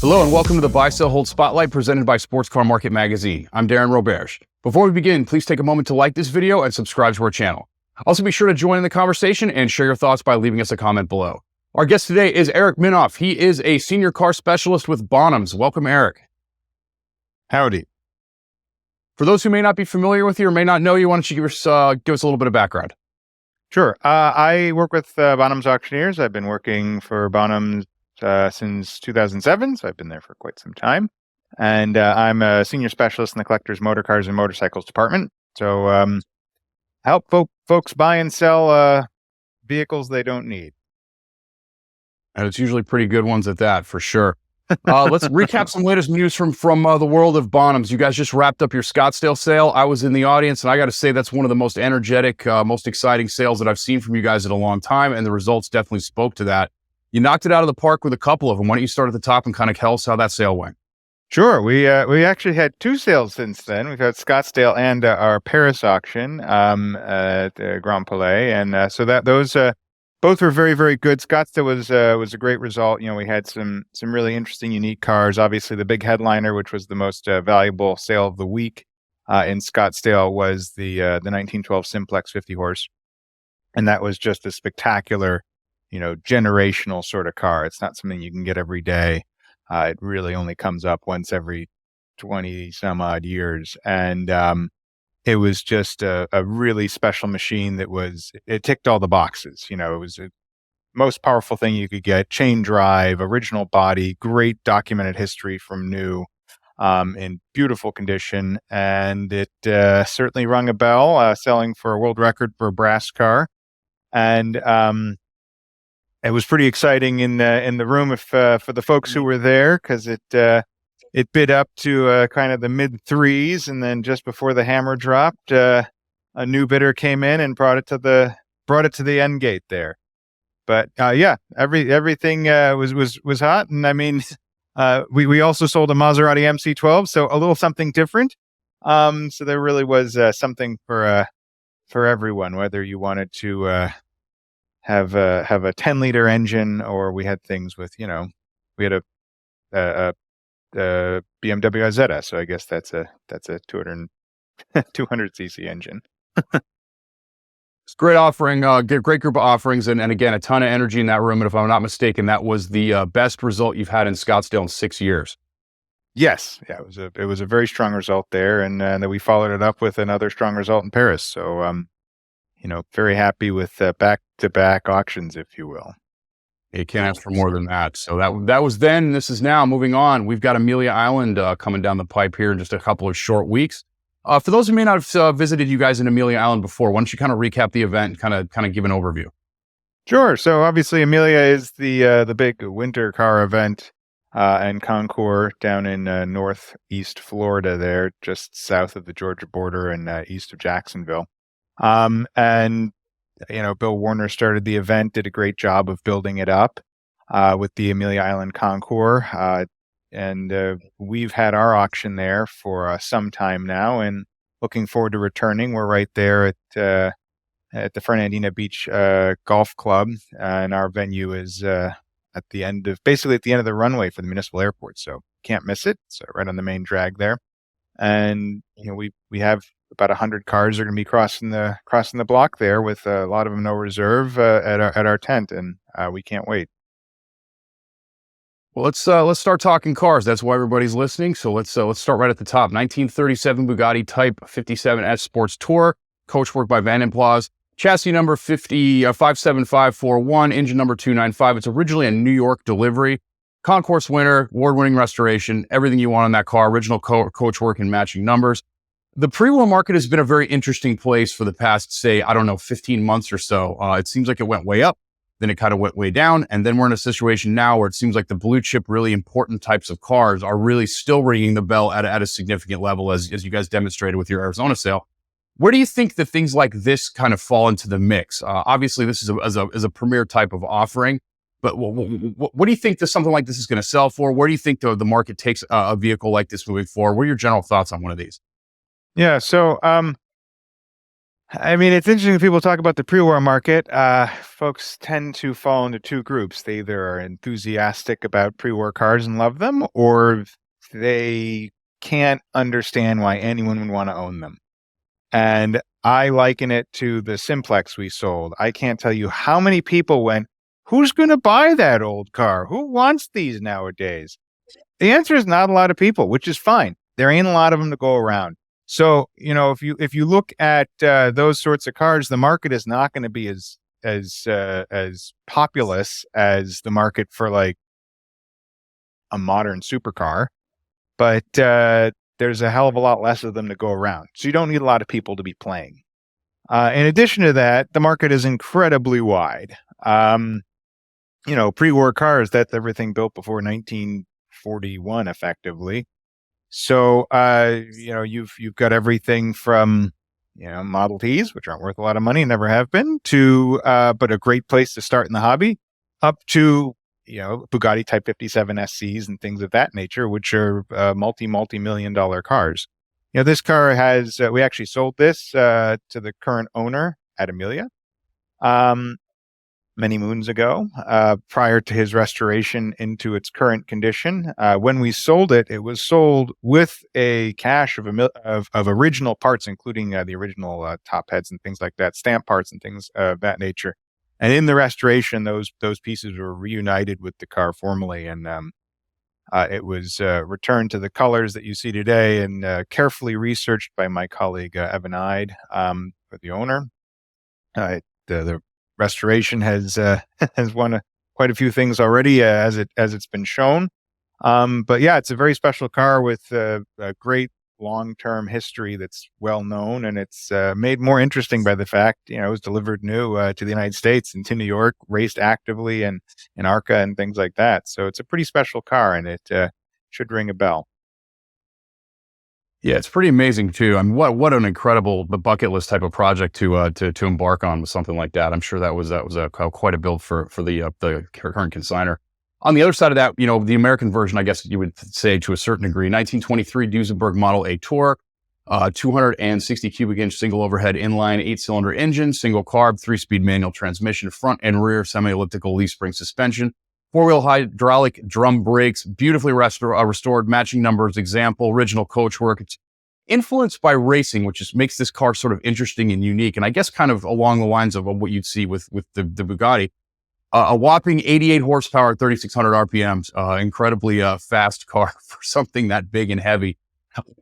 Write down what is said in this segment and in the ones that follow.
Hello and welcome to the Buy, Sell, Hold Spotlight presented by Sports Car Market Magazine. I'm Darin Roberge. Before we begin, please take a moment to like this video and subscribe to our channel. Also be sure to join in the conversation and share your thoughts by leaving us a comment below. Our guest today is Eric Minhoff. He is a senior car specialist with Bonhams. Welcome, Eric. Howdy. For those who may not be familiar with you or may not know you, why don't you give us a little bit of background? Sure. I work with Bonhams Auctioneers. I've been working for Bonhams since 2007, so I've been there for quite some time. And I'm a senior specialist in the collectors, motor cars, and motorcycles department. So I help folks buy and sell vehicles they don't need. And it's usually pretty good ones at that, for sure. Let's recap some latest news from the world of Bonhams. You guys just wrapped up your Scottsdale sale. I was in the audience, and I got to say that's one of the most energetic, most exciting sales that I've seen from you guys in a long time, and the results definitely spoke to that. You knocked it out of the park with a couple of them. Why don't you start at the top and kind of tell us how that sale went? Sure. We actually had two sales since then. We've had Scottsdale and our Paris auction at Grand Palais, and so those both were very, very good. Scottsdale was a great result. You know, we had some really interesting, unique cars. Obviously, the big headliner, which was the most valuable sale of the week in Scottsdale, was the 1912 Simplex 50 horse, and that was just a spectacular, generational sort of car. It's not something you can get every day. It really only comes up once every 20 some odd years, and it was just a really special machine it ticked all the boxes. It was the most powerful thing you could get, chain drive, original body, great documented history from new, in beautiful condition. And it certainly rung a bell, selling for a world record for a brass car. And it was pretty exciting in the room for the folks who were there, because it bid up to kind of the mid threes, and then just before the hammer dropped, a new bidder came in and brought it to the end gate there. But everything was hot, and I mean, we also sold a Maserati MC12, so a little something different. So there really was something for everyone, whether you wanted to have a 10-liter engine, or we had things with we had a BMW ZR1, so I guess that's a 200 cc engine. It's a great offering, great group of offerings, and again, a ton of energy in that room. And if I'm not mistaken, that was the best result you've had in Scottsdale in 6 years. Yes, yeah, it was a very strong result there, and then we followed it up with another strong result in Paris. So very happy with back-to-back auctions, if you will. You can't ask for more than that. So that was then. This is now. Moving on, we've got Amelia Island coming down the pipe here in just a couple of short weeks. For those who may not have visited you guys in Amelia Island before, why don't you kind of recap the event and kind of give an overview? Sure. So obviously, Amelia is the big winter car event and concours down in northeast Florida, there just south of the Georgia border and east of Jacksonville. And Bill Warner started the event, did a great job of building it up with the Amelia Island Concours. And we've had our auction there for some time now, and looking forward to returning. We're right there at the Fernandina Beach Golf Club, and our venue is at the end of the runway for the municipal airport, so can't miss it. So right on the main drag there. And we have about 100 cars are going to be crossing the block there, with a lot of them no reserve at our tent, and we can't wait. Well, let's start talking cars. That's why everybody's listening. So let's start right at the top. 1937 Bugatti Type 57S Sports Tourer, coachwork by Van Implauz, chassis number 57541, engine number 295. It's originally a New York delivery. Concours winner, award-winning restoration, everything you want on that car, original coachwork and matching numbers. The pre-war market has been a very interesting place for the past, 15 months or so. It seems like it went way up, then it kind of went way down, and then we're in a situation now where it seems like the blue chip, really important types of cars are really still ringing the bell at a significant level, as you guys demonstrated with your Arizona sale. Where do you think that things like this kind of fall into the mix? Obviously, this is a premier type of offering, but what do you think something like this is going to sell for? Where do you think the market takes a vehicle like this moving forward? What are your general thoughts on one of these? Yeah, so I mean, it's interesting when people talk about the pre-war market. Folks tend to fall into two groups. They either are enthusiastic about pre-war cars and love them, or they can't understand why anyone would want to own them. And I liken it to the Simplex we sold. I can't tell you how many people went, "Who's going to buy that old car? Who wants these nowadays?" The answer is not a lot of people, which is fine. There ain't a lot of them to go around. So, if you look at those sorts of cars, the market is not going to be as populous as the market for like a modern supercar, but there's a hell of a lot less of them to go around. So you don't need a lot of people to be playing. In addition to that, the market is incredibly wide. Pre-war cars, that's everything built before 1941, effectively. So, you've got everything from, Model Ts, which aren't worth a lot of money, never have been, to, but a great place to start in the hobby, up to, Bugatti Type 57 SCs and things of that nature, which are multi-million-dollar cars. This car has, we actually sold this to the current owner at Amelia. Many moons ago, prior to his restoration into its current condition. When we sold it, it was sold with a cache of original parts, including the original top heads and things like that, stamp parts and things of that nature. And in the restoration, those pieces were reunited with the car formally, and it was returned to the colors that you see today, and carefully researched by my colleague Evan Ide, the owner. The restoration has has won quite a few things already, as it's been shown. But yeah, it's a very special car with a great long-term history that's well known, and it's made more interesting by the fact it was delivered new to the United States and to New York, raced actively and in ARCA and things like that. So it's a pretty special car, and it should ring a bell. Yeah, it's pretty amazing too. I mean, what an incredible bucket list type of project to embark on with something like that. I'm sure that was quite a build for the current consignor. On the other side of that, the American version, I guess you would say to a certain degree, 1923 Duesenberg Model A Tour, 260 cubic inch single overhead inline 8-cylinder engine, single carb, 3-speed manual transmission, front and rear semi-elliptical leaf spring suspension, 4-wheel hydraulic drum brakes, beautifully restored, matching numbers, example, original coachwork. It's influenced by racing, which just makes this car sort of interesting and unique. And I guess kind of along the lines of what you'd see with the Bugatti. A whopping 88 horsepower, 3,600 RPMs, incredibly fast car for something that big and heavy.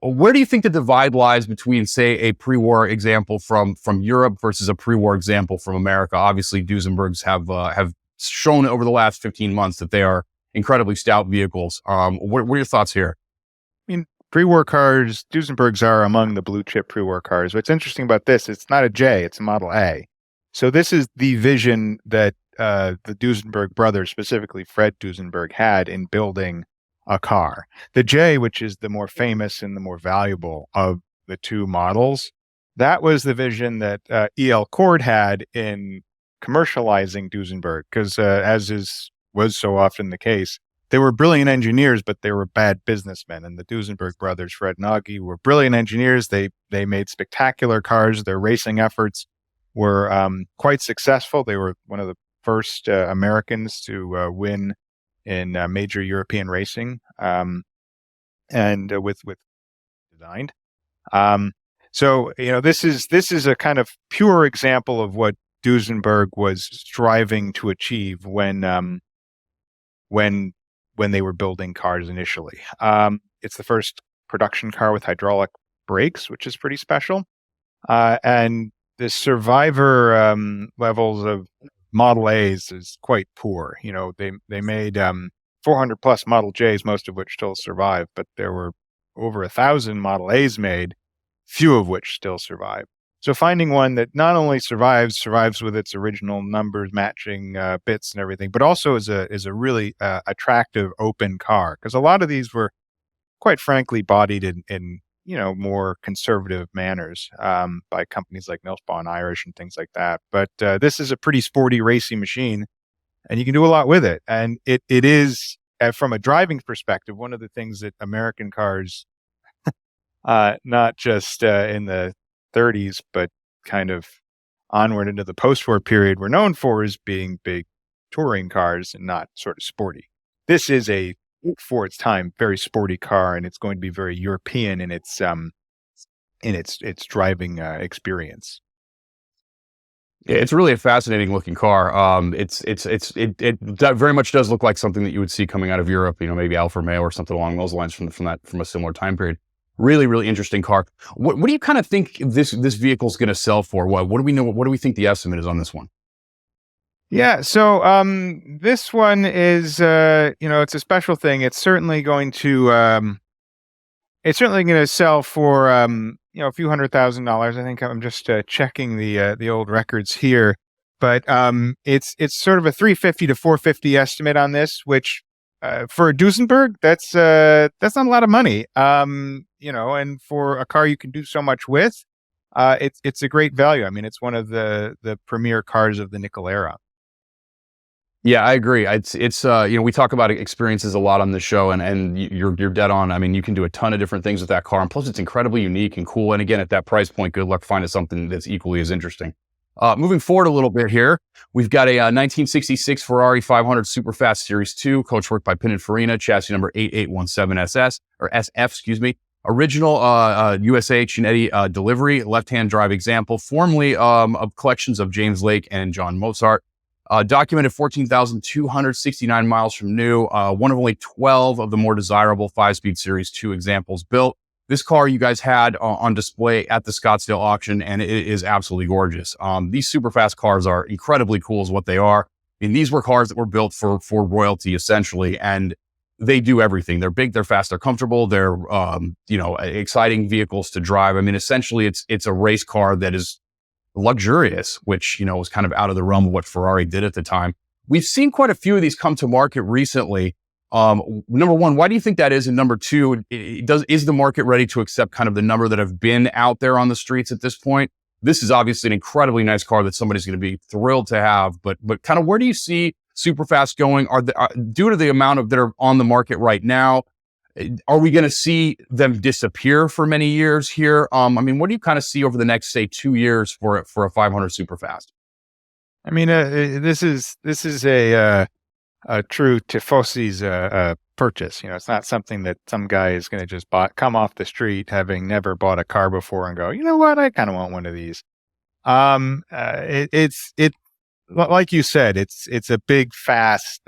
Where do you think the divide lies between, say, a pre-war example from Europe versus a pre-war example from America? Obviously, Duesenbergs have shown over the last 15 months that they are incredibly stout vehicles. What are your thoughts here? I mean, pre-war cars, Duesenbergs are among the blue chip pre-war cars. What's interesting about this, it's not a J, it's a Model A. So this is the vision that the Duesenberg brothers, specifically Fred Duesenberg, had in building a car. The J, which is the more famous and the more valuable of the two models, that was the vision that E.L. Cord had in commercializing Duesenberg, because was so often the case, they were brilliant engineers, but they were bad businessmen. And the Duesenberg brothers, Fred and Augie, were brilliant engineers. They made spectacular cars. Their racing efforts were quite successful. They were one of the first Americans to win in major European racing, and with designed. So this is a kind of pure example of what Duesenberg was striving to achieve when they were building cars initially. It's the first production car with hydraulic brakes, which is pretty special, and the survivor levels of Model A's is quite poor. They made 400 plus Model J's, most of which still survive, but there were over 1,000 Model A's made, few of which still survive. So finding one that not only survives with its original numbers, matching bits and everything, but also is a really attractive open car, because a lot of these were, quite frankly, bodied in more conservative manners by companies like Millspawn Irish and things like that. But this is a pretty sporty, racy machine, and you can do a lot with it. And it is, from a driving perspective, one of the things that American cars, not just in the 30s, but kind of onward into the post-war period were known for as being big touring cars and not sort of sporty. This is for its time, very sporty car, and it's going to be very European in its driving experience. Yeah, it's really a fascinating looking car. It very much does look like something that you would see coming out of Europe, maybe Alfa Romeo or something along those lines from a similar time period. Really, really interesting car. What do you kind of think this vehicle is going to sell for? What do we know? What do we think the estimate is on this one? Yeah, so this one is it's a special thing. It's certainly going to sell for a few $100,000. I think I'm just checking the old records here, but it's sort of a 350 to 450 estimate on this, which for a Duesenberg, that's not a lot of money. And for a car you can do so much with, it's a great value. I mean, it's one of the premier cars of the nickel era. Yeah, I agree. It's we talk about experiences a lot on this show, and you're dead on. I mean, you can do a ton of different things with that car, and plus it's incredibly unique and cool. And again, at that price point, good luck finding something that's equally as interesting. Moving forward a little bit here, we've got a 1966 Ferrari 500 Superfast Series 2, coachwork by Pininfarina, chassis number 8817SF, excuse me. Original USH and Eddie delivery, left-hand drive example, formerly of collections of James Lake and John Mozart. Documented 14,269 miles from new, one of only 12 of the more desirable 5-speed Series 2 examples built. This car you guys had on display at the Scottsdale auction, and it is absolutely gorgeous. These Superfast cars are incredibly cool is what they are. I mean, these were cars that were built for royalty, essentially, and they do everything. They're big, they're fast, they're comfortable, they're, exciting vehicles to drive. I mean, essentially, it's a race car that is luxurious, which, was kind of out of the realm of what Ferrari did at the time. We've seen quite a few of these come to market recently. Number one, why do you think that is? And number two, is the market ready to accept kind of the number that have been out there on the streets at this point? This is obviously an incredibly nice car that somebody's going to be thrilled to have, but kind of where do you see Superfast going? Due to the amount that are on the market right now, are we going to see them disappear for many years here? I mean, what do you kind of see over the next, say, 2 years for a 500 Superfast? I mean, this is a true Tifosi's purchase. It's not something that some guy is going to just come off the street having never bought a car before and go, you know what, I kind of want one of these. It's like you said, it's a big, fast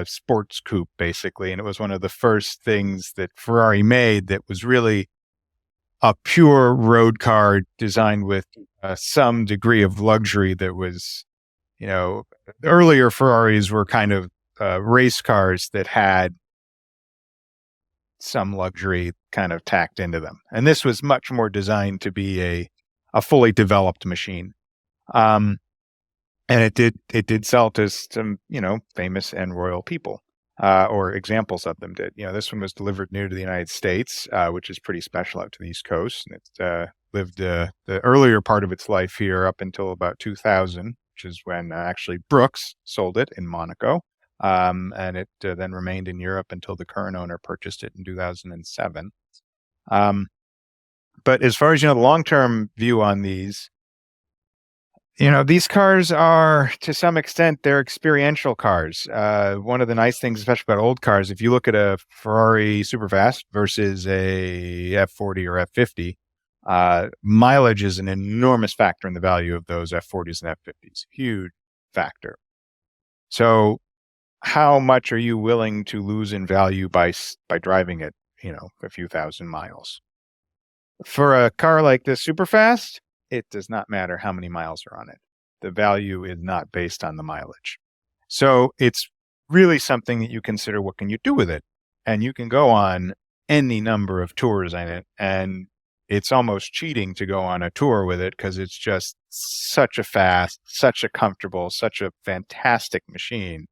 sports coupe, basically, and it was one of the first things that Ferrari made that was really a pure road car designed with some degree of luxury that was, earlier Ferraris were kind of race cars that had some luxury kind of tacked into them. And this was much more designed to be a fully developed machine. And it did sell to some, famous and royal people, or examples of them did. This one was delivered new to the United States, which is pretty special out to the East Coast. And it lived the earlier part of its life here up until about 2000, which is when actually Brooks sold it in Monaco. And it then remained in Europe until the current owner purchased it in 2007. But as far as, the long-term view on these cars are, to some extent, they're experiential cars. One of the nice things, especially about old cars, if you look at a Ferrari Superfast versus a F40 or F50, mileage is an enormous factor in the value of those F40s and F50s. Huge factor. So how much are you willing to lose in value by driving it, a few thousand miles? For a car like this Superfast, it does not matter how many miles are on it. The value is not based on the mileage. So it's really something that you consider, what can you do with it? And you can go on any number of tours in it. And it's almost cheating to go on a tour with it because it's just such a fast, such a comfortable, such a fantastic machine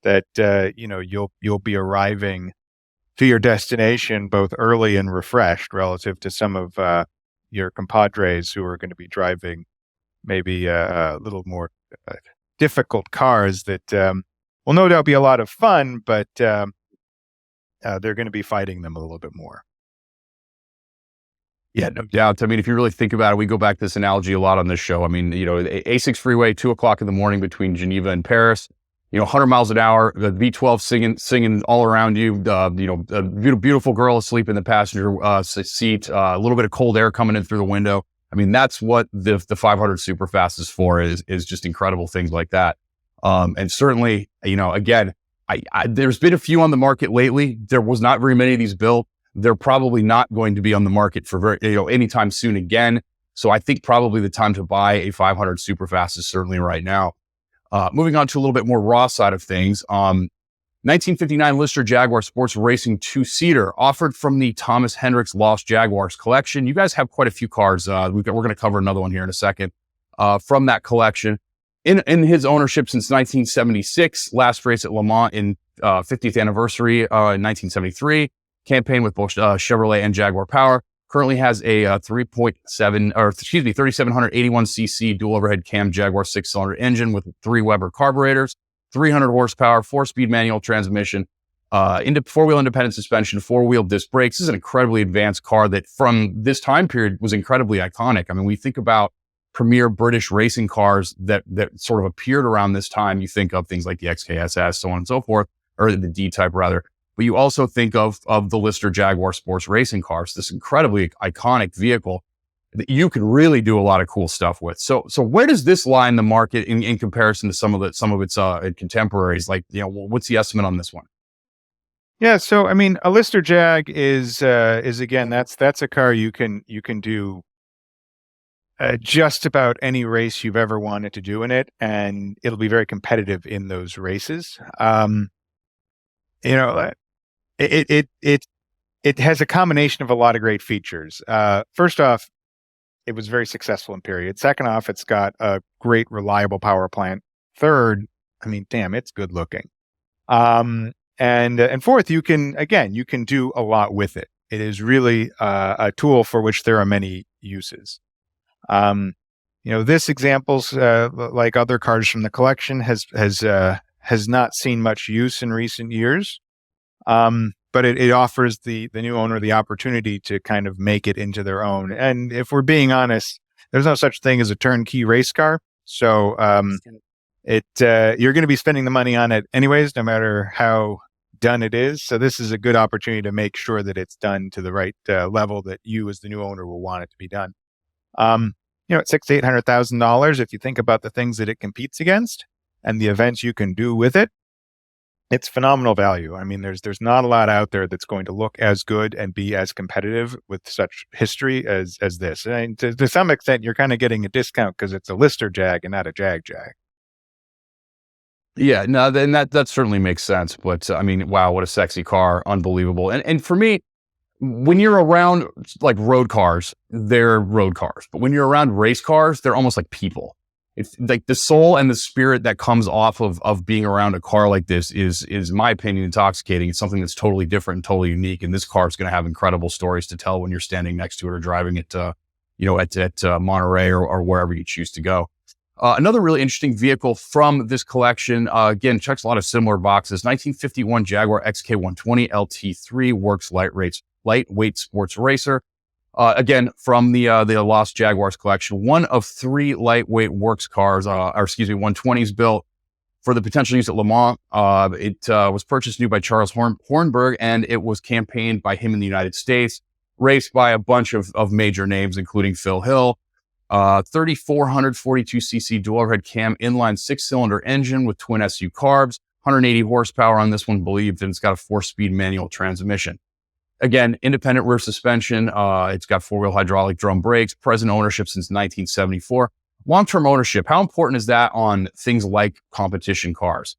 that, you'll be arriving to your destination both early and refreshed relative to some of your compadres who are going to be driving maybe a little more difficult cars that will no doubt be a lot of fun, but they're going to be fighting them a little bit more. Yeah, no doubt. I mean, if you really think about it, we go back to this analogy a lot on this show. I mean, A6 freeway, 2 o'clock in the morning between Geneva and Paris, 100 miles an hour, the V12 singing all around you, a beautiful girl asleep in the passenger seat, a little bit of cold air coming in through the window. I mean, that's what the 500 Superfast is for, is just incredible things like that. And certainly, again, there's been a few on the market lately. There was not very many of these built. They're probably not going to be on the market for anytime soon again. So I think probably the time to buy a 500 Superfast is certainly right now. Moving on to a little bit more raw side of things. 1959 Lister Jaguar Sports Racing 2-seater offered from the Thomas Hendricks Lost Jaguars collection. You guys have quite a few cars. We're going to cover another one here in a second from that collection. In his ownership since 1976, last race at Le Mans in 50th anniversary in 1973. Campaign with both Chevrolet and Jaguar Power. Currently has a 3781cc dual overhead cam Jaguar 6-cylinder engine with 3 Weber carburetors, 300 horsepower, 4-speed manual transmission, into 4-wheel independent suspension, 4-wheel disc brakes. This is an incredibly advanced car that from this time period was incredibly iconic. I mean, we think about premier British racing cars that sort of appeared around this time. You think of things like the XKSS, so on and so forth, or the D Type rather. But you also think of the Lister Jaguar Sports Racing cars, this incredibly iconic vehicle that you could really do a lot of cool stuff with. So where does this lie in the market in comparison to some of its contemporaries? Like, what's the estimate on this one? Yeah, so I mean, a Lister Jag is again, that's a car you can do just about any race you've ever wanted to do in it, and it'll be very competitive in those races. It has a combination of a lot of great features. First off, it was very successful in period. Second off, it's got a great, reliable power plant. Third, I mean, damn, it's good looking. And fourth, you can do a lot with it. It is really a tool for which there are many uses. This example's like other cars from the collection has not seen much use in recent years. But it offers the new owner the opportunity to kind of make it into their own. And if we're being honest, there's no such thing as a turnkey race car. So you're going to be spending the money on it anyways, no matter how done it is. So this is a good opportunity to make sure that it's done to the right level that you as the new owner will want it to be done. At $600,000-$800,000, if you think about the things that it competes against and the events you can do with it, it's phenomenal value. I mean, there's not a lot out there that's going to look as good and be as competitive with such history as this. And to some extent, you're kind of getting a discount because it's a Lister Jag and not a Jag. Yeah, no, then that certainly makes sense. But I mean, wow, what a sexy car. Unbelievable. And for me, when you're around like road cars, they're road cars. But when you're around race cars, they're almost like people. It's like the soul and the spirit that comes off of being around a car like this is in my opinion, intoxicating. It's something that's totally different and totally unique. And this car is going to have incredible stories to tell when you're standing next to it or driving it, at Monterey or wherever you choose to go. Another really interesting vehicle from this collection, again, checks a lot of similar boxes. 1951 Jaguar XK120 LT3 works lightweight sports racer. Again, from the Lost Jaguars collection, one of 3 lightweight works cars, 120s built for the potential use at Le Mans. It was purchased new by Charles Hornberg, and it was campaigned by him in the United States, raced by a bunch of major names, including Phil Hill. 3,442cc dual overhead cam inline 6-cylinder engine with twin SU carbs, 180 horsepower on this one, believed, and it's got a 4-speed manual transmission. Again, independent rear suspension. It's got 4-wheel hydraulic drum brakes, present ownership since 1974. Long-term ownership, how important is that on things like competition cars?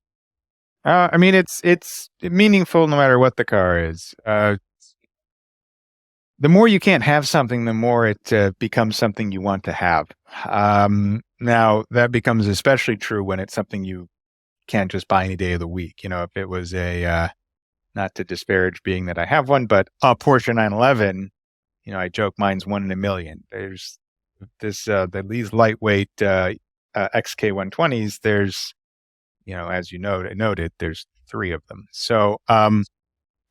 I mean, it's meaningful no matter what the car is. The more you can't have something, the more it becomes something you want to have. Now, that becomes especially true when it's something you can't just buy any day of the week. If it was not to disparage being that I have one, but a Porsche 911, I joke mine's 1 in a million. There's these lightweight XK120s. There's, as you noted, there's 3 of them. So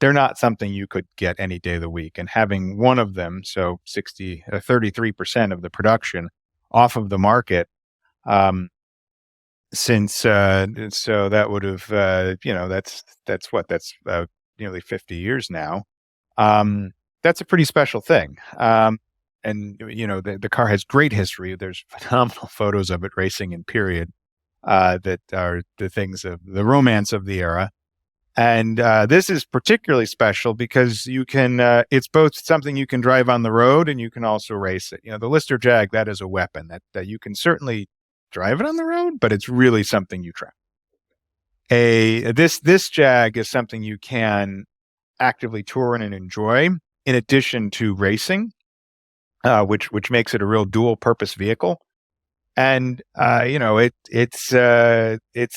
they're not something you could get any day of the week. And having one of them, so 33% of the production off of the market, since so that would have that's nearly 50 years now. That's a pretty special thing. And the car has great history. There's phenomenal photos of it racing in period that are the things of the romance of the era. And this is particularly special because you can, it's both something you can drive on the road and you can also race it. The Lister Jag, that is a weapon that you can certainly drive it on the road, but it's really something you track. This Jag is something you can actively tour in and enjoy in addition to racing, which makes it a real dual purpose vehicle. And it's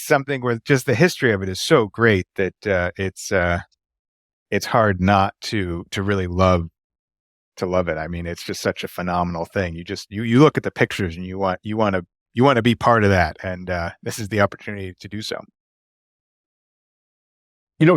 something where just the history of it is so great that it's hard not to really love it. I mean, it's just such a phenomenal thing. You look at the pictures and you want to be part of that, and this is the opportunity to do so.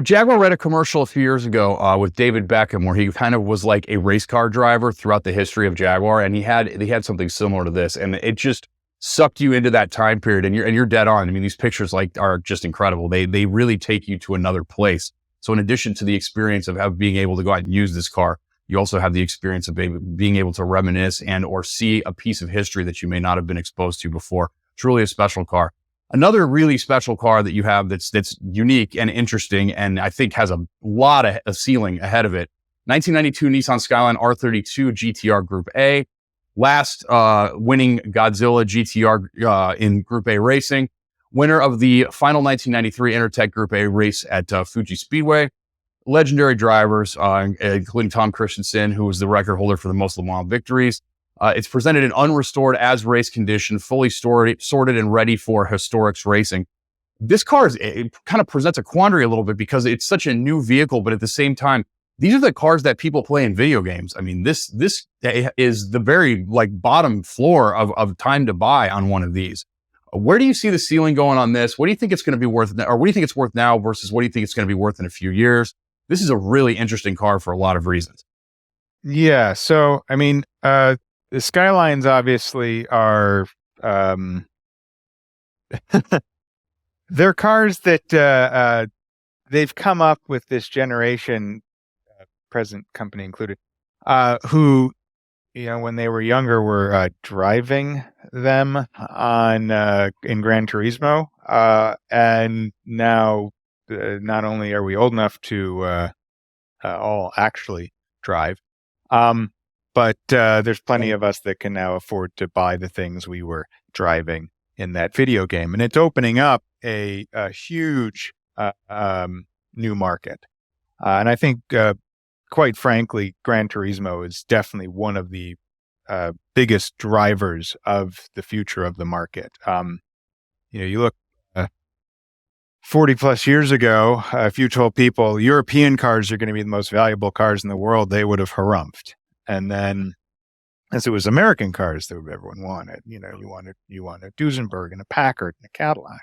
Jaguar read a commercial a few years ago with David Beckham, where he kind of was like a race car driver throughout the history of Jaguar, and they had something similar to this, and it just sucked you into that time period, and you're dead on. I mean, these pictures are just incredible. They really take you to another place. So in addition to the experience of being able to go out and use this car, you also have the experience of being able to reminisce and or see a piece of history that you may not have been exposed to before. It's really a special car. Another really special car that you have that's unique and interesting, and I think has a lot of a ceiling ahead of it. 1992 Nissan Skyline R32 GTR Group A. Last winning Godzilla GTR in Group A racing. Winner of the final 1993 Intertech Group A race at Fuji Speedway. Legendary drivers, including Tom Christensen, who was the record holder for the most Le Mans victories. It's presented in unrestored as race condition, fully sorted and ready for historics racing. This car it kind of presents a quandary a little bit because it's such a new vehicle, but at the same time, these are the cars that people play in video games. I mean, this is the very bottom floor of time to buy on one of these. Where do you see the ceiling going on this? What do you think it's going to be worth, or what do you think it's worth now versus what do you think it's going to be worth in a few years? This is a really interesting car for a lot of reasons. Yeah. So, I mean, the Skylines obviously are, they're cars that they've come up with this generation, present company included, who, when they were younger were driving them on in Gran Turismo. And now not only are we old enough to all actually drive, but there's plenty of us that can now afford to buy the things we were driving in that video game. And it's opening up a huge new market. And I think, quite frankly, Gran Turismo is definitely one of the biggest drivers of the future of the market. You look 40 plus years ago, if you told people European cars are going to be the most valuable cars in the world, they would have harumphed. And then, as it was American cars that everyone wanted, you want a Duesenberg and a Packard and a Cadillac.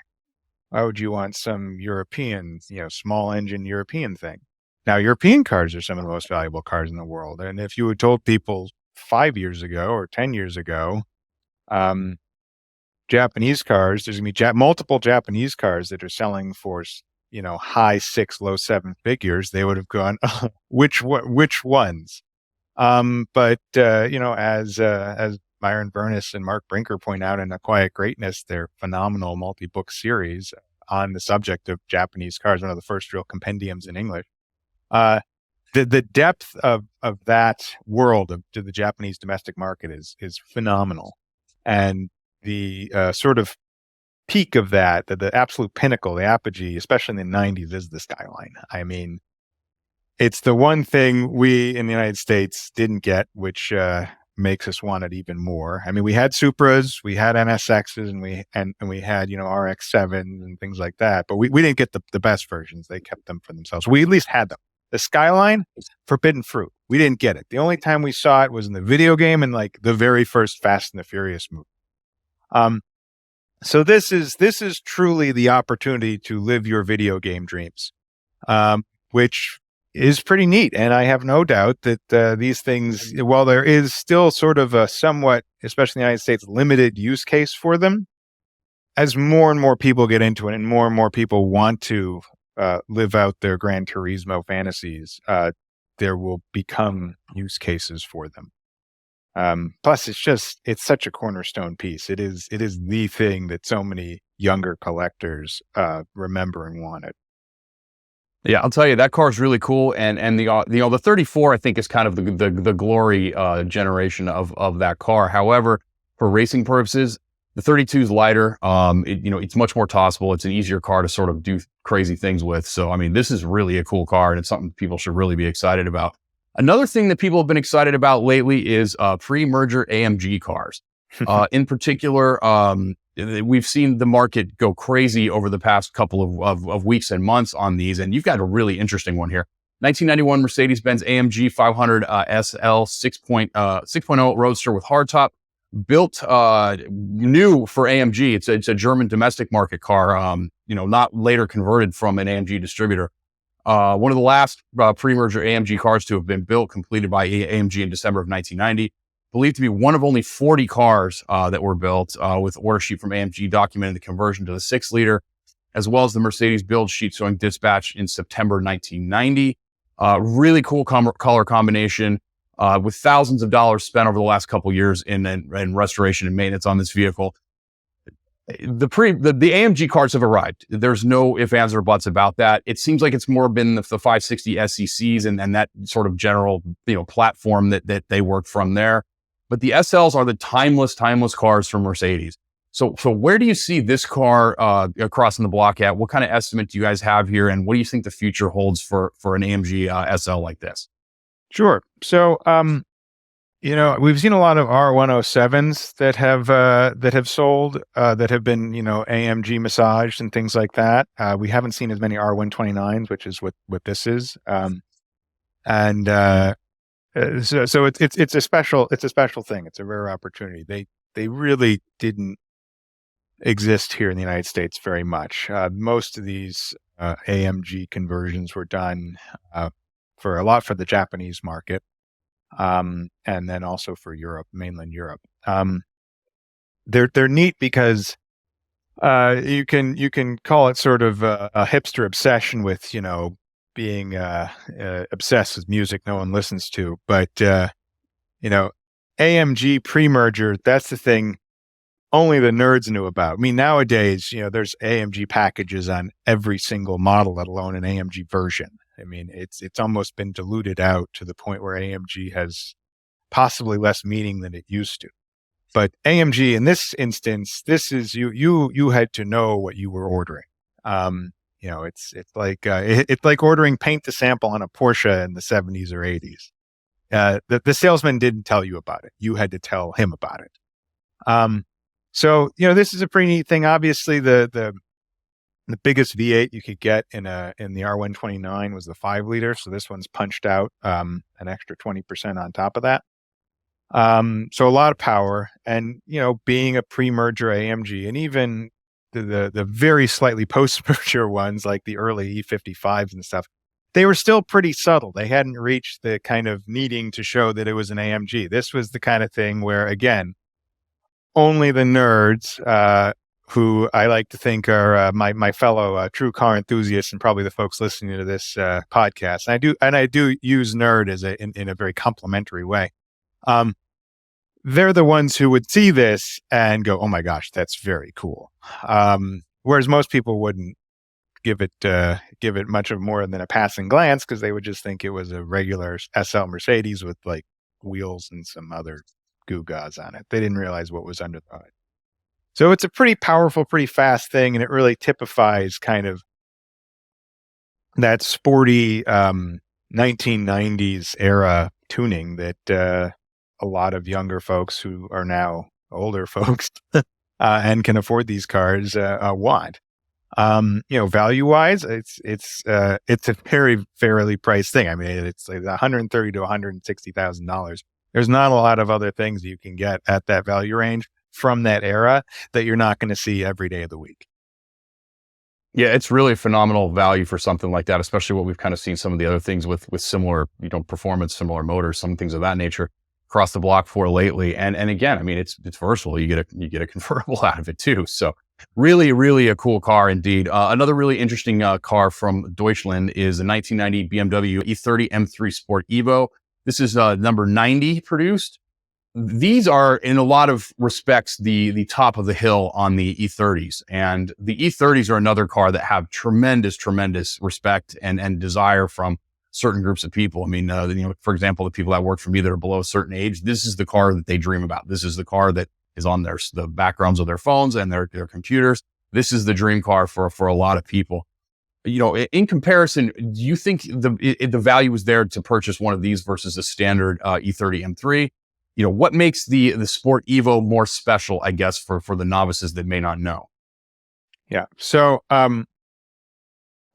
Why would you want some European, small engine European thing? Now, European cars are some of the most valuable cars in the world. And if you had told people 5 years ago or 10 years ago, Japanese cars, there's going to be multiple Japanese cars that are selling for, high 6, low 7 figures, they would have gone, which ones? But as Myron Burness and Mark Brinker point out in A Quiet Greatness, their phenomenal multi-book series on the subject of Japanese cars, one of the first real compendiums in English. The depth of that world to the Japanese domestic market is phenomenal. And the sort of peak of that, the absolute pinnacle, the apogee, especially in the 90s, is the Skyline. I mean, it's the one thing we in the United States didn't get, which makes us want it even more. I mean, we had Supras, we had NSXs, and we had RX-7s and things like that, but we didn't get the best versions. They kept them for themselves. We at least had them. The Skyline, forbidden fruit. We didn't get it. The only time we saw it was in the video game and the very first Fast and the Furious movie. So this is truly the opportunity to live your video game dreams, which is pretty neat. And I have no doubt that these things, while there is still sort of a somewhat, especially in the United States, limited use case for them, as more and more people get into it and more people want to live out their Gran Turismo fantasies, there will become use cases for them. Plus, it's such a cornerstone piece. It is the thing that so many younger collectors remember and wanted. Yeah, I'll tell you, that car is really cool, and the 34 I think is kind of the glory generation of that car. However, for racing purposes, the 32 is lighter. It's much more tossable. It's an easier car to sort of do crazy things with. So, I mean, this is really a cool car, and it's something people should really be excited about. Another thing that people have been excited about lately is pre-merger AMG cars. In particular, we've seen the market go crazy over the past couple of weeks and months on these, and you've got a really interesting one here. 1991 Mercedes-Benz AMG 500 SL 6.0 Roadster with hardtop, built new for AMG. It's a German domestic market car, not later converted from an AMG distributor. One of the last pre-merger AMG cars to have been built, completed by AMG in December of 1990. Believed to be one of only 40 cars that were built, with order sheet from AMG documenting the conversion to the 6-liter, as well as the Mercedes build sheet showing dispatch in September 1990. Really cool color combination, with thousands of dollars spent over the last couple of years in restoration and maintenance on this vehicle. The AMG cars have arrived. There's no ifs, ands, or buts about that. It seems like it's more been the 560 SCCs and that sort of general platform that they work from there. But the SLs are the timeless cars from Mercedes. So where do you see this car crossing the block at? What kind of estimate do you guys have here, and what do you think the future holds for an AMG SL like this? Sure. So, we've seen a lot of R107s that have sold, that have been, AMG massaged and things like that. We haven't seen as many R129s, which is what this is. So it's a special thing. It's a rare opportunity. They really didn't exist here in the United States very much. Most of these AMG conversions were done for the Japanese market. And then also for Europe, mainland Europe. They're neat because you can call it sort of a hipster obsession with being obsessed with music no one listens to, but AMG pre-merger, that's the thing only the nerds knew about. I mean, nowadays there's AMG packages on every single model, let alone an AMG version. I mean, it's almost been diluted out to the point where AMG has possibly less meaning than it used to. But AMG in this instance, this is you had to know what you were ordering. It's like ordering paint to sample on a Porsche in the 70s or 80s. The salesman didn't tell you about it. You had to tell him about it. So this is a pretty neat thing. Obviously, the biggest V8 you could get in the R129 was the 5-liter. So this one's punched out an extra 20% on top of that. So a lot of power, and being a pre-merger AMG, and even the very slightly post-merger ones like the early E55s and stuff, they were still pretty subtle. They hadn't reached the kind of needing to show that it was an AMG. This was the kind of thing where, again, only the nerds, who I like to think are my fellow true car enthusiasts, and probably the folks listening to this podcast. And I do use nerd as in a very complimentary way. They're the ones who would see this and go, "Oh my gosh, that's very cool." Whereas most people wouldn't give it much of more than a passing glance, because they would just think it was a regular SL Mercedes with like wheels and some other gewgaws on it. They didn't realize what was under the hood. So it's a pretty powerful, pretty fast thing, and it really typifies kind of that sporty 1990s era tuning that a lot of younger folks who are now older folks and can afford these cars want. Value-wise, it's a very fairly priced thing. I mean, it's like $130,000 to $160,000. There's not a lot of other things you can get at that value range from that era that you're not going to see every day of the week. Yeah, it's really a phenomenal value for something like that, especially what we've kind of seen some of the other things with similar, performance, similar motors, some things of that nature across the block for lately. And again, I mean, it's versatile. You get a convertible out of it too. So really, really a cool car indeed. Another really interesting car from Deutschland is a 1990 BMW E30 M3 Sport Evo. This is number 90 produced. These are, in a lot of respects, the top of the hill on the E30s. And the E30s are another car that have tremendous respect and desire from certain groups of people. I mean, for example, the people that work for me that are below a certain age, this is the car that they dream about. This is the car that is on the backgrounds of their phones and their computers. This is the dream car for a lot of people. In comparison, do you think the value is there to purchase one of these versus a standard E30 M3? What makes the Sport Evo more special, I guess, for the novices that may not know? Yeah. So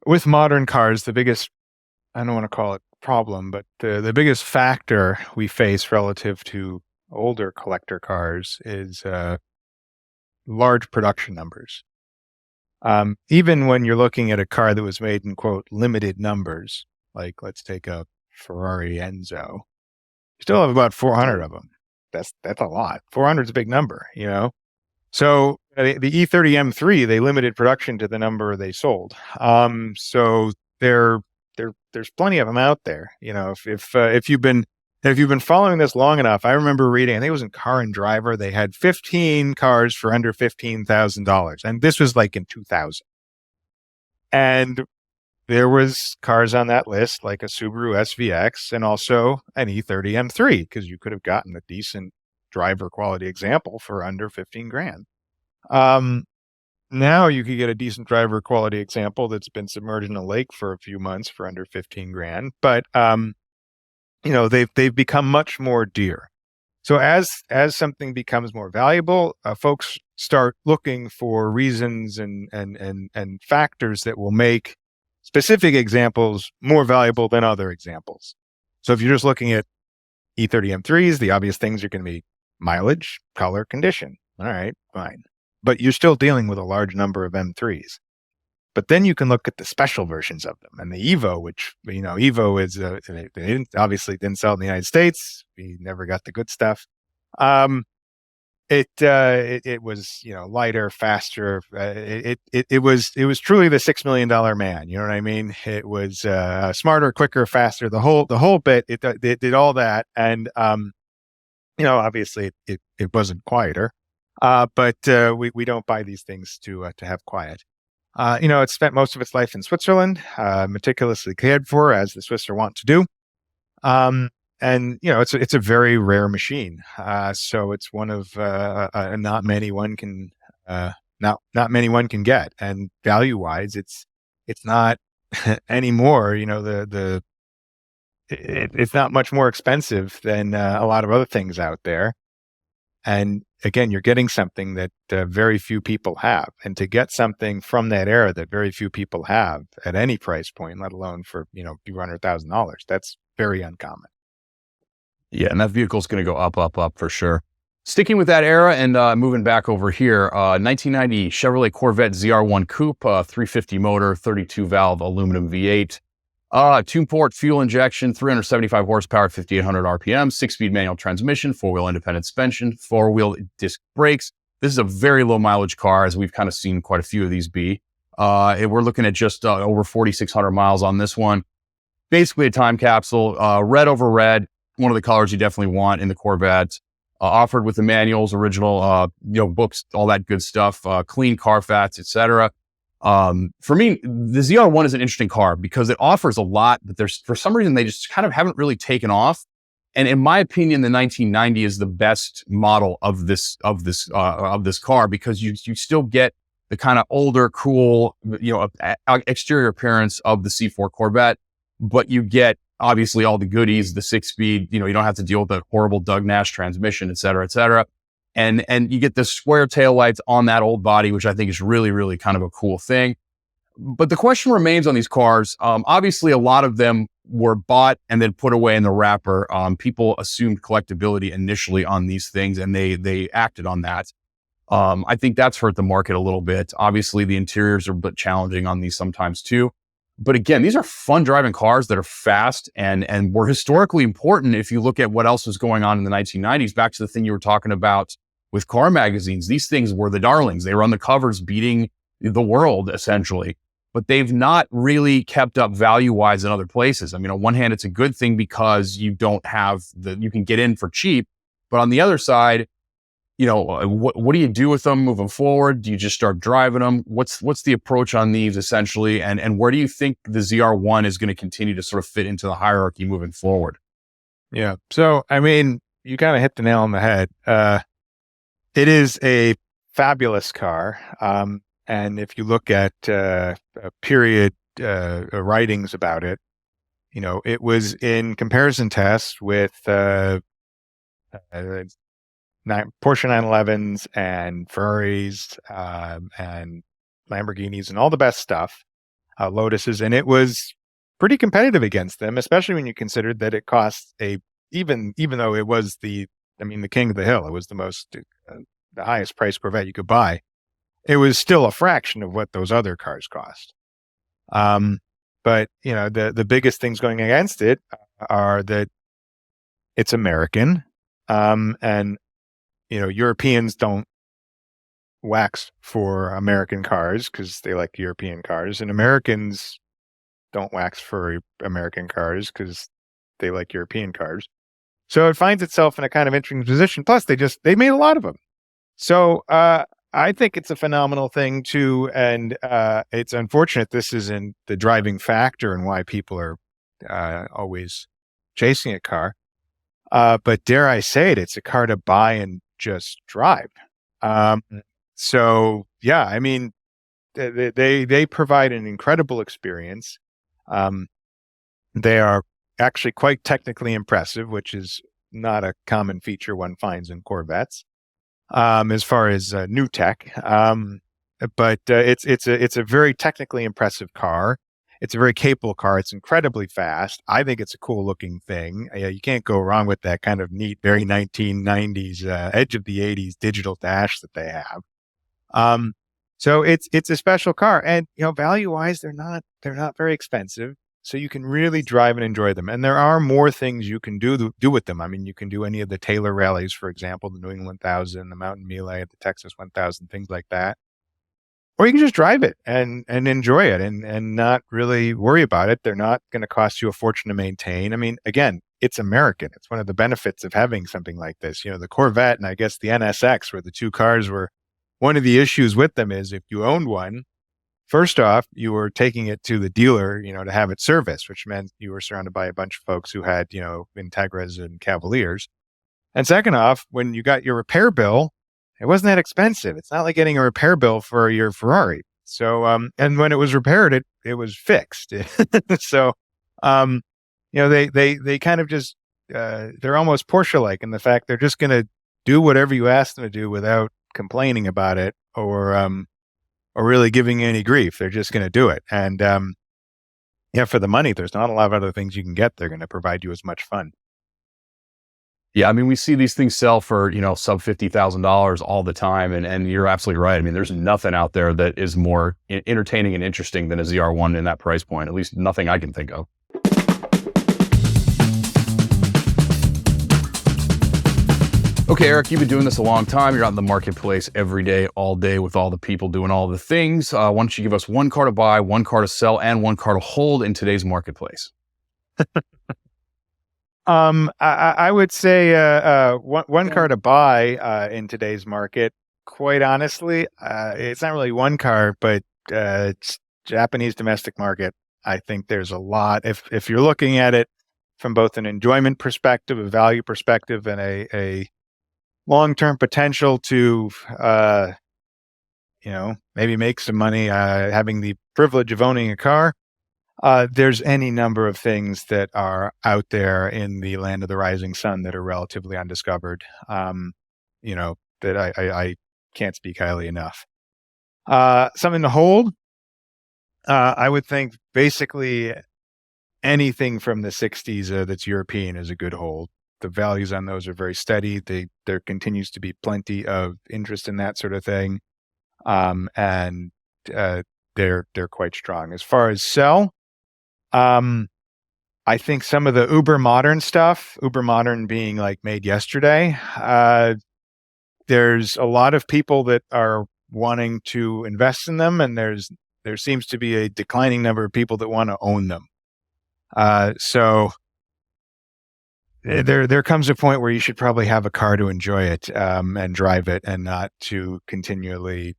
with modern cars, the biggest, I don't want to call it problem, but the biggest factor we face relative to older collector cars is large production numbers. Even when you're looking at a car that was made in, quote, limited numbers, like let's take a Ferrari Enzo, you still have about 400 of them. That's a lot. 400 is a big number, So the E30 M3, they limited production to the number they sold. So there's plenty of them out there. If you've been following this long enough, I remember reading, I think it was in Car and Driver, they had 15 cars for under $15,000, and this was like in 2000. And there was cars on that list like a Subaru SVX and also an E30 M3, because you could have gotten a decent driver quality example for under 15 grand. Now you could get a decent driver quality example that's been submerged in a lake for a few months for under 15 grand. But, they've become much more dear. So as something becomes more valuable, folks start looking for reasons and factors that will make specific examples more valuable than other examples. So if you're just looking at E30 M3s, the obvious things are going to be mileage, color, condition. All right, fine. But you're still dealing with a large number of M3s. But then you can look at the special versions of them. And the Evo, which, Evo is, they obviously didn't sell in the United States. We never got the good stuff. It was, lighter, faster. It was truly the $6 million man. You know what I mean? It was smarter, quicker, faster. The whole bit. It did all that, and obviously it wasn't quieter. But we don't buy these things to have quiet. It spent most of its life in Switzerland, meticulously cared for, as the Swiss are wont to do. And it's a very rare machine. So it's one of not many one can get. And value wise, it's not anymore. It's not much more expensive than a lot of other things out there. And again, you're getting something that very few people have. And to get something from that era that very few people have at any price point, let alone for a few $100,000, that's very uncommon. Yeah, and that vehicle is going to go up for sure. Sticking with that era and moving back over here, 1990 Chevrolet Corvette ZR1 Coupe, 350 motor, 32 valve aluminum V8, two-port fuel injection, 375 horsepower, 5,800 RPM, 6-speed manual transmission, 4-wheel independent suspension, 4-wheel disc brakes. This is a very low mileage car, as we've kind of seen quite a few of these be. We're looking at just over 4,600 miles on this one. Basically a time capsule, red over red. One of the colors you definitely want in the Corvette, offered with the manuals, original, books, all that good stuff, clean Carfax, etc. For me, the ZR1 is an interesting car because it offers a lot, but for some reason, they just kind of haven't really taken off. And in my opinion, the 1990 is the best model of this car because you still get the kind of older, cool, exterior appearance of the C4 Corvette, but you get obviously all the goodies, the 6-speed, you don't have to deal with the horrible Doug Nash transmission, et cetera, et cetera. And you get the square taillights on that old body, which I think is really, really kind of a cool thing. But the question remains on these cars. Obviously, a lot of them were bought and then put away in the wrapper. People assumed collectability initially on these things, and they acted on that. I think that's hurt the market a little bit. Obviously, the interiors are a bit challenging on these sometimes too. But again, these are fun driving cars that are fast and were historically important. If you look at what else was going on in the 1990s, back to the thing you were talking about with car magazines, these things were the darlings. They were on the covers beating the world essentially, but they've not really kept up value-wise in other places. I mean, on one hand, it's a good thing because you can get in for cheap, but on the other side, what do you do with them moving forward? Do you just start driving them? What's the approach on these essentially? And where do you think the ZR1 is going to continue to sort of fit into the hierarchy moving forward? Yeah. So, I mean, you kind of hit the nail on the head. It is a fabulous car. And if you look at period writings about it, it was in comparison tests with Porsche 911s and Ferraris and Lamborghinis and all the best stuff, Lotuses, and it was pretty competitive against them, especially when you considered that it cost even though it was the king of the hill, it was the highest priced Corvette you could buy. It was still a fraction of what those other cars cost. But the biggest things going against it are that it's American, and Europeans don't wax for American cars because they like European cars, and Americans don't wax for American cars because they like European cars. So it finds itself in a kind of interesting position. Plus, they made a lot of them. So I think it's a phenomenal thing too, and it's unfortunate this isn't the driving factor and why people are always chasing a car. But dare I say it, it's a car to buy and just drive. So yeah, I mean, they provide an incredible experience. They are actually quite technically impressive, which is not a common feature one finds in Corvettes, as far as new tech. But it's a very technically impressive car. It's a very capable car. It's incredibly fast. I think it's a cool looking thing. You can't go wrong with that kind of neat, very 1990s, edge of the 80s digital dash that they have. So it's a special car, and value wise, they're not very expensive. So you can really drive and enjoy them. And there are more things you can do with them. I mean, you can do any of the Taylor rallies, for example, the New England 1000, the Mountain Melee, the Texas 1000, things like that. Or you can just drive it and enjoy it and not really worry about it. They're not going to cost you a fortune to maintain. I mean, again, it's American. It's one of the benefits of having something like this. The Corvette and I guess the NSX, where the two cars were, one of the issues with them is if you owned one, first off, you were taking it to the dealer, to have it serviced, which meant you were surrounded by a bunch of folks who had, Integras and Cavaliers. And second off, when you got your repair bill, it wasn't that expensive. It's not like getting a repair bill for your Ferrari. So, and when it was repaired, it was fixed. So, they kind of just, they're almost Porsche-like in the fact they're just going to do whatever you ask them to do without complaining about it or really giving you any grief. They're just going to do it. And, for the money, there's not a lot of other things you can get. They're going to provide you as much fun. Yeah, I mean, we see these things sell for, sub $50,000 all the time. And you're absolutely right. I mean, there's nothing out there that is more entertaining and interesting than a ZR1 in that price point, at least nothing I can think of. Okay, Eric, you've been doing this a long time. You're out in the marketplace every day, all day with all the people doing all the things. Why don't you give us one car to buy, one car to sell, and one car to hold in today's marketplace? I would say one car to buy in today's market. Quite honestly, it's not really one car, but it's Japanese domestic market. I think there's a lot. If you're looking at it from both an enjoyment perspective, a value perspective, and a long-term potential to maybe make some money having the privilege of owning a car, there's any number of things that are out there in the land of the rising sun that are relatively undiscovered, that I can't speak highly enough. Something to hold, I would think basically anything from the 60s that's European is a good hold. values on those are very steady. There continues to be plenty of interest in that sort of thing, and they're quite strong. As far as sell, I think some of the uber modern stuff, uber modern being like made yesterday, there's a lot of people that are wanting to invest in them, and there seems to be a declining number of people that want to own them. So there comes a point where you should probably have a car to enjoy it and drive it, and not to continually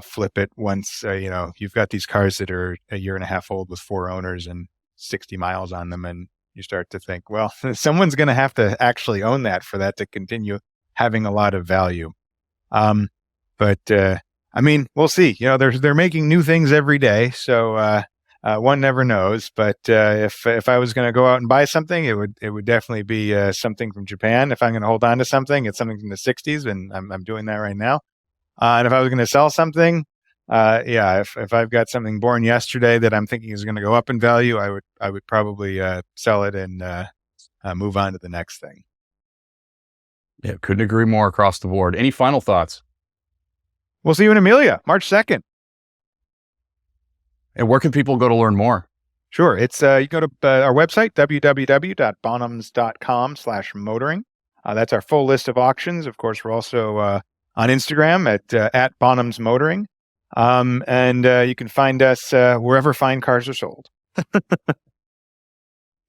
flip it once. You've got these cars that are a year and a half old with 4 owners and 60 miles on them, and you start to think, well, someone's going to have to actually own that for that to continue having a lot of value. But I mean, we'll see. They're making new things every day, so one never knows. But if I was going to go out and buy something, it would definitely be something from Japan. If I'm going to hold on to something, it's something from the 60s, and I'm doing that right now. And if I was going to sell something, if I've got something born yesterday that I'm thinking is going to go up in value, I would probably sell it and move on to the next thing. Yeah, couldn't agree more across the board. Any final thoughts? We'll see you in Amelia, March 2nd. And where can people go to learn more? Sure. It's you go to our website, www.bonhams.com/motoring. That's our full list of auctions. Of course, we're also on Instagram at Bonhams Motoring. And you can find us wherever fine cars are sold.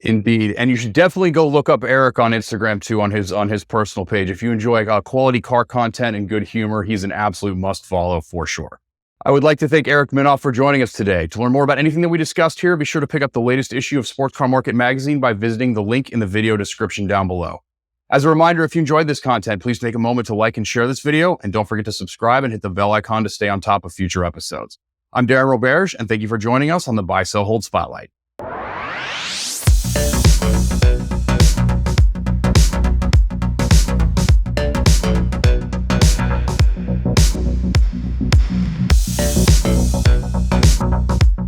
Indeed. And you should definitely go look up Eric on Instagram too, on his personal page. If you enjoy quality car content and good humor, he's an absolute must follow for sure. I would like to thank Eric Minhoff for joining us today. To learn more about anything that we discussed here, be sure to pick up the latest issue of Sports Car Market magazine by visiting the link in the video description down below. As a reminder, if you enjoyed this content, please take a moment to like and share this video, and don't forget to subscribe and hit the bell icon to stay on top of future episodes. I'm Darin Roberge, and thank you for joining us on the Buy, Sell, Hold Spotlight.